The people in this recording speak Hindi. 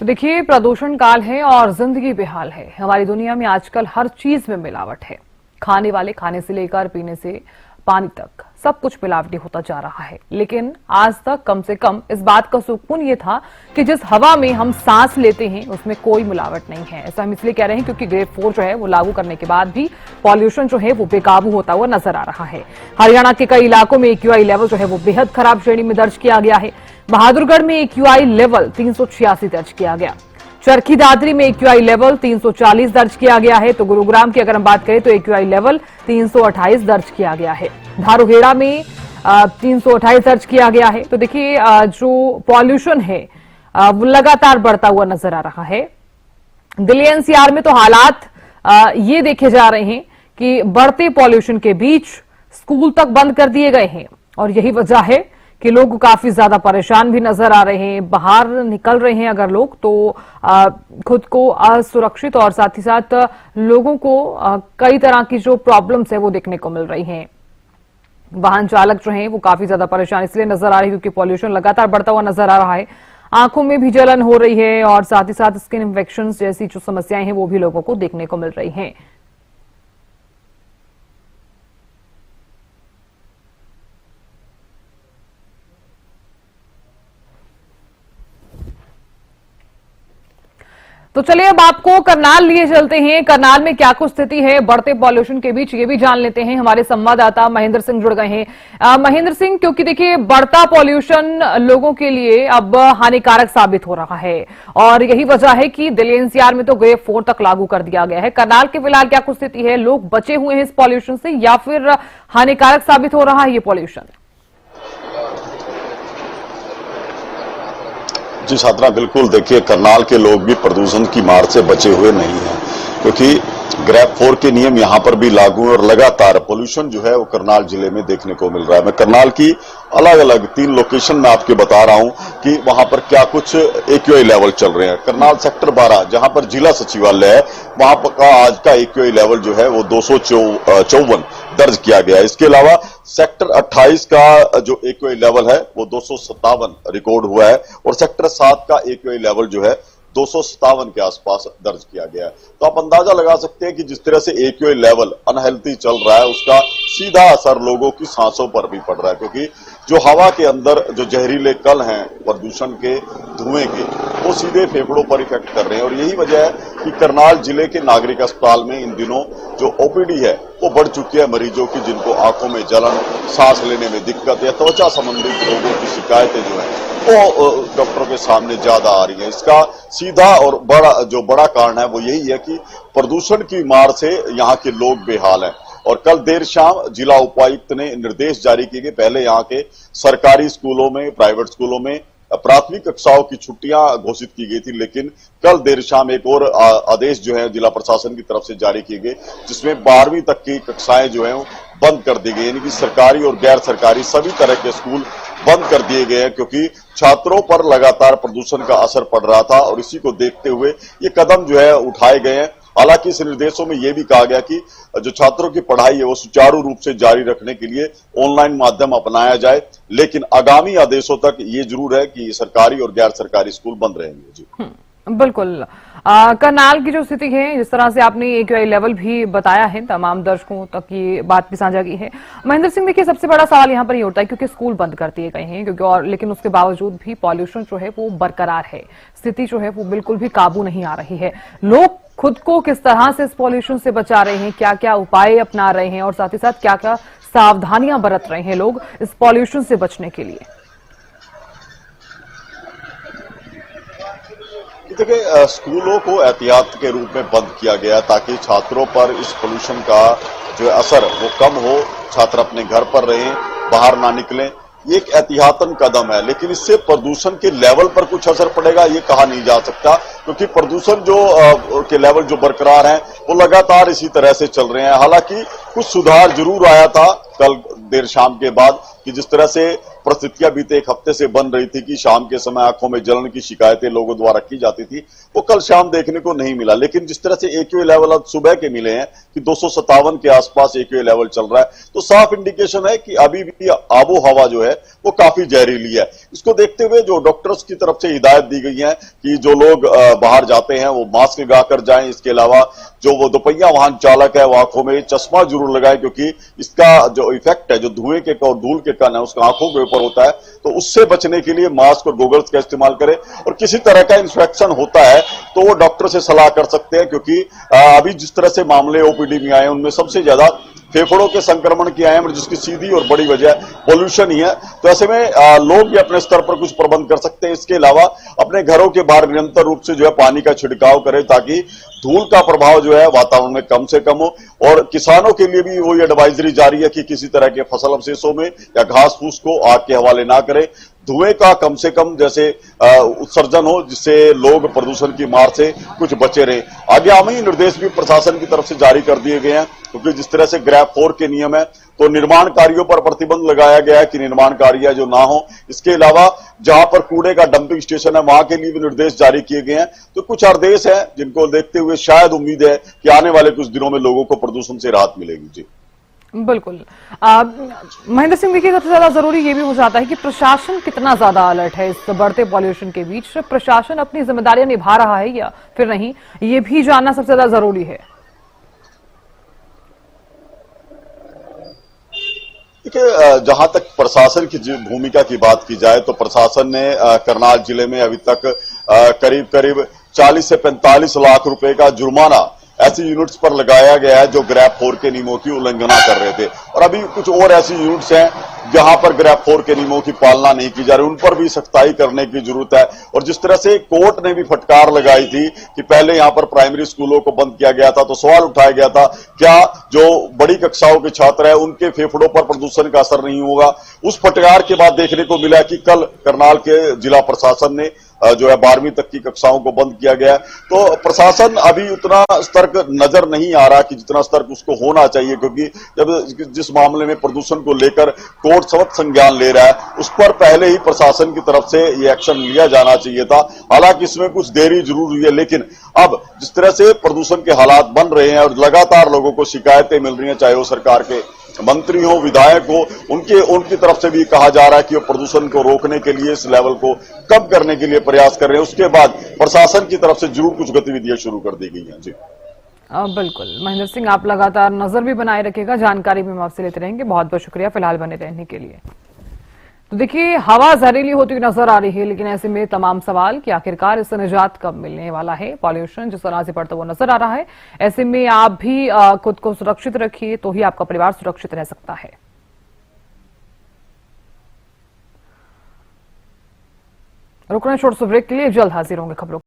तो देखिए, प्रदूषण काल है और जिंदगी बेहाल है। हमारी दुनिया में आजकल हर चीज में मिलावट है। खाने वाले खाने से लेकर पीने से पानी तक सब कुछ मिलावटी होता जा रहा है। लेकिन आज तक कम से कम इस बात का सुकून ये था कि जिस हवा में हम सांस लेते हैं उसमें कोई मिलावट नहीं है। ऐसा हम इसलिए कह रहे हैं क्योंकि ग्रेड 4 जो है वो लागू करने के बाद भी पॉल्यूशन जो है वो बेकाबू होता हुआ नजर आ रहा है। हरियाणा के कई इलाकों में AQI लेवल जो है वो बेहद खराब श्रेणी में दर्ज किया गया है। बहादुरगढ़ में AQI लेवल 386 दर्ज किया गया। चरखी दादरी में AQI लेवल 340 दर्ज किया गया है। तो गुरुग्राम की अगर हम बात करें तो AQI लेवल 328 दर्ज किया गया है। धारूहेड़ा में 328 दर्ज किया गया है। तो देखिए, जो पॉल्यूशन है वो लगातार बढ़ता हुआ नजर आ रहा है। दिल्ली NCR में तो हालात ये देखे जा रहे हैं कि बढ़ते पॉल्यूशन के बीच स्कूल तक बंद कर दिए गए हैं और यही वजह है कि लोग काफी ज्यादा परेशान भी नजर आ रहे हैं। बाहर निकल रहे हैं अगर लोग तो खुद को असुरक्षित और साथ ही साथ लोगों को कई तरह की जो प्रॉब्लम्स है वो देखने को मिल रही हैं। वाहन चालक जो हैं वो काफी ज्यादा परेशान इसलिए नजर आ रहे हैं क्योंकि पॉल्यूशन लगातार बढ़ता हुआ नजर आ रहा है। आंखों में भी जलन हो रही है और साथ ही साथ स्किन इन्फेक्शन जैसी जो समस्याएं हैं वो भी लोगों को देखने को मिल रही हैं। तो चलिए अब आपको करनाल लिए चलते हैं। करनाल में क्या कुछ स्थिति है बढ़ते पॉल्यूशन के बीच, ये भी जान लेते हैं। हमारे संवाददाता महेंद्र सिंह जुड़ गए हैं। महेंद्र सिंह, क्योंकि देखिए बढ़ता पॉल्यूशन लोगों के लिए अब हानिकारक साबित हो रहा है और यही वजह है कि दिल्ली NCR में तो ग्रेड 4 तक लागू कर दिया गया है। करनाल के फिलहाल क्या कुछ स्थिति है? लोग बचे हुए हैं इस पॉल्यूशन से या फिर हानिकारक साबित हो रहा है ये पॉल्यूशन? जी छात्रा, बिल्कुल देखिए, करनाल के लोग भी प्रदूषण की मार से बचे हुए नहीं हैं क्योंकि ग्रेड 4 के नियम यहां पर भी लागू है और लगातार पोल्यूशन जो है वो करनाल जिले में देखने को मिल रहा है। मैं करनाल की अलग अलग 3 लोकेशन में आपके बता रहा हूं कि वहां पर क्या कुछ AQI लेवल चल रहे हैं। करनाल सेक्टर 12 जहां पर जिला सचिवालय है वहां पर का आज का AQI लेवल जो है वो 254 दर्ज किया गया है। इसके अलावा सेक्टर 28 का जो AQI लेवल है वो 257 रिकॉर्ड हुआ है और सेक्टर 7 का AQI लेवल जो है 257 के आसपास दर्ज किया गया है। तो आप अंदाजा लगा सकते हैं कि जिस तरह से AQI लेवल अनहेल्थी चल रहा है उसका सीधा असर लोगों की सांसों पर भी पड़ रहा है क्योंकि जो हवा के अंदर जो जहरीले कण हैं प्रदूषण के, धुएं के, वो सीधे फेफड़ों पर इफेक्ट कर रहे हैं और यही वजह है कि करनाल जिले के नागरिक अस्पताल में इन दिनों जो OPD है वो बढ़ चुकी है मरीजों की, जिनको आंखों में जलन, सांस लेने में दिक्कत या त्वचा संबंधित रोगों की शिकायतें जो है वो डॉक्टरों के सामने ज्यादा आ रही है। इसका सीधा और बड़ा कारण है वो यही है कि प्रदूषण की मार से यहाँ के लोग बेहाल हैं और कल देर शाम जिला उपायुक्त ने निर्देश जारी किए कि पहले यहाँ के सरकारी स्कूलों में, प्राइवेट स्कूलों में प्राथमिक कक्षाओं की छुट्टियां घोषित की गई थी, लेकिन कल देर शाम एक और आदेश जो है जिला प्रशासन की तरफ से जारी किए गए जिसमें 12वीं तक की कक्षाएं जो है बंद कर दी गई, यानी कि सरकारी और गैर सरकारी सभी तरह के स्कूल बंद कर दिए गए हैं क्योंकि छात्रों पर लगातार प्रदूषण का असर पड़ रहा था और इसी को देखते हुए ये कदम जो है उठाए गए हैं। हालांकि इस निर्देशों में यह भी कहा गया कि जो छात्रों की पढ़ाई है वो सुचारू रूप से जारी रखने के लिए ऑनलाइन माध्यम अपनाया जाए, लेकिन आगामी आदेशों तक ये जरूर है कि सरकारी और गैर सरकारी स्कूल बंद रहेंगे। जी बिल्कुल। करनाल की जो स्थिति है, जिस तरह से आपने AQI लेवल भी बताया है, तमाम दर्शकों तक ये बात भी साझा की है। महेंद्र सिंह, देखिए सबसे बड़ा सवाल यहाँ पर ये होता है क्योंकि स्कूल बंद कर दिए गए हैं क्योंकि और लेकिन उसके बावजूद भी पॉल्यूशन जो है वो बरकरार है, स्थिति जो है वो बिल्कुल भी काबू नहीं आ रही है। लोग खुद को किस तरह से इस पॉल्यूशन से बचा रहे हैं, क्या क्या उपाय अपना रहे हैं और साथ ही साथ क्या क्या सावधानियां बरत रहे हैं लोग इस पॉल्यूशन से बचने के लिए? देखिए, स्कूलों को एहतियात के रूप में बंद किया गया ताकि छात्रों पर इस पोल्यूशन का जो असर वो कम हो, छात्र अपने घर पर रहें, बाहर ना निकलें। ये एक एहतियातन कदम है, लेकिन इससे प्रदूषण के लेवल पर कुछ असर पड़ेगा ये कहा नहीं जा सकता क्योंकि प्रदूषण जो के लेवल जो बरकरार हैं वो लगातार इसी तरह से चल रहे हैं। हालांकि कुछ सुधार जरूर आया था कल देर शाम के बाद कि जिस तरह से परिस्थितियां बीते एक हफ्ते से बन रही थी कि शाम के समय आंखों में जलन की शिकायतें लोगों द्वारा की जाती थी, वो कल शाम देखने को नहीं मिला। लेकिन जिस तरह से एक्यूआई लेवल अब सुबह के मिले हैं कि 257 के आसपास एक्यूआई लेवल चल रहा है, तो साफ इंडिकेशन है कि अभी भी आबो हवा जो है वो काफी जहरीली है। इसको देखते हुए जो डॉक्टर्स की तरफ से हिदायत दी गई है कि जो लोग बाहर जाते हैं वो मास्क लगाकर जाएं। इसके अलावा जो वो दोपहिया वाहन चालक है वो आंखों में चश्मा जरूर लगाए, क्योंकि इसका जो इफेक्ट है, जो धुएं के और धूल के कण है उसका आंखों के ऊपर होता है, तो उससे बचने के लिए मास्क और गोगल्स का इस्तेमाल करें। और किसी तरह का इन्फेक्शन होता है तो वो डॉक्टर से सलाह कर सकते हैं, क्योंकि अभी जिस तरह से मामले ओपीडी में आए उनमें सबसे ज्यादा फेफड़ों के संक्रमण की आए हैं, जिसकी सीधी और बड़ी वजह पोल्यूशन ही है। तो ऐसे में लोग भी अपने स्तर पर कुछ प्रबंध कर सकते हैं। इसके अलावा अपने घरों के बाहर निरंतर रूप से जो है पानी का छिड़काव करें, ताकि धूल का प्रभाव जो है वातावरण में कम से कम हो। और किसानों के लिए भी वही एडवाइजरी जारी है कि किसी तरह के फसल अवशेषों में या घास फूस को आग के हवाले ना करें। धुएं का कम से कम जैसे उत्सर्जन हो, जिससे लोग प्रदूषण की मार से कुछ बचे रहे। आगामी निर्देश भी प्रशासन की तरफ से जारी कर दिए गए हैं, क्योंकि जिस तरह से ग्रैप 4 के नियम है तो निर्माण कार्यों पर प्रतिबंध लगाया गया है कि निर्माण कार्य जो ना हो। इसके अलावा जहां पर कूड़े का डंपिंग स्टेशन है वहां के लिए भी निर्देश जारी किए गए हैं। तो कुछ आदेश हैं जिनको देखते हुए शायद उम्मीद है कि आने वाले कुछ दिनों में लोगों को प्रदूषण से राहत मिलेगी। जी बिल्कुल। महेंद्र सिंह, देखिए सबसे ज्यादा जरूरी ये भी हो जाता है कि प्रशासन कितना ज्यादा अलर्ट है इस बढ़ते पॉल्यूशन के बीच। प्रशासन अपनी जिम्मेदारियां निभा रहा है या फिर नहीं, ये भी जानना सबसे ज्यादा जरूरी है। देखिए, जहां तक प्रशासन की भूमिका की बात की जाए तो प्रशासन ने करनाल जिले में अभी तक करीब करीब 40 से 45 लाख रुपए का जुर्माना ऐसी यूनिट्स पर लगाया गया है जो ग्रैप 4 के नियमों की उल्लंघना कर रहे थे। और अभी कुछ और ऐसी यूनिट्स हैं जहां पर ग्रैप 4 के नियमों की पालना नहीं की जा रही, उन पर भी सख्ताई करने की जरूरत है। और जिस तरह से कोर्ट ने भी फटकार लगाई थी कि पहले यहां पर प्राइमरी स्कूलों को बंद किया गया था, तो सवाल उठाया गया था क्या जो बड़ी कक्षाओं के छात्र हैं उनके फेफड़ों पर प्रदूषण का असर नहीं होगा। उस फटकार के बाद देखने को मिला कि कल करनाल के जिला प्रशासन ने जो है 12वीं तक की कक्षाओं को बंद किया गया है। तो प्रशासन अभी उतना सतर्क नजर नहीं आ रहा कि जितना सतर्क उसको होना चाहिए, क्योंकि जब जिस मामले में प्रदूषण को लेकर कोर्ट सख्त संज्ञान ले रहा है उस पर पहले ही प्रशासन की तरफ से ये एक्शन लिया जाना चाहिए था। हालांकि इसमें कुछ देरी जरूर हुई है, लेकिन अब जिस तरह से प्रदूषण के हालात बन रहे हैं और लगातार लोगों को शिकायतें मिल रही हैं, चाहे वो सरकार के मंत्री हो, विधायक हो, उनकी तरफ से भी कहा जा रहा है कि वो प्रदूषण को रोकने के लिए, इस लेवल को कम करने के लिए प्रयास कर रहे हैं। उसके बाद प्रशासन की तरफ से जरूर कुछ गतिविधियां शुरू कर दी गई हैं। जी बिल्कुल महेंद्र सिंह, आप लगातार नजर भी बनाए रखिएगा, जानकारी भी हम आपसे लेते रहेंगे। बहुत बहुत शुक्रिया फिलहाल बने रहने के लिए। तो देखिए, हवा जहरीली होती हुई नजर आ रही है, लेकिन ऐसे में तमाम सवाल कि आखिरकार इससे निजात कब मिलने वाला है। पॉल्यूशन जिस तरह से बढ़ता हुआ नजर आ रहा है, ऐसे में आप भी खुद को सुरक्षित रखिए, तो ही आपका परिवार सुरक्षित रह सकता है। रुक रहे हैं छोटे से ब्रेक के लिए, जल्द हाजिर होंगे खबरों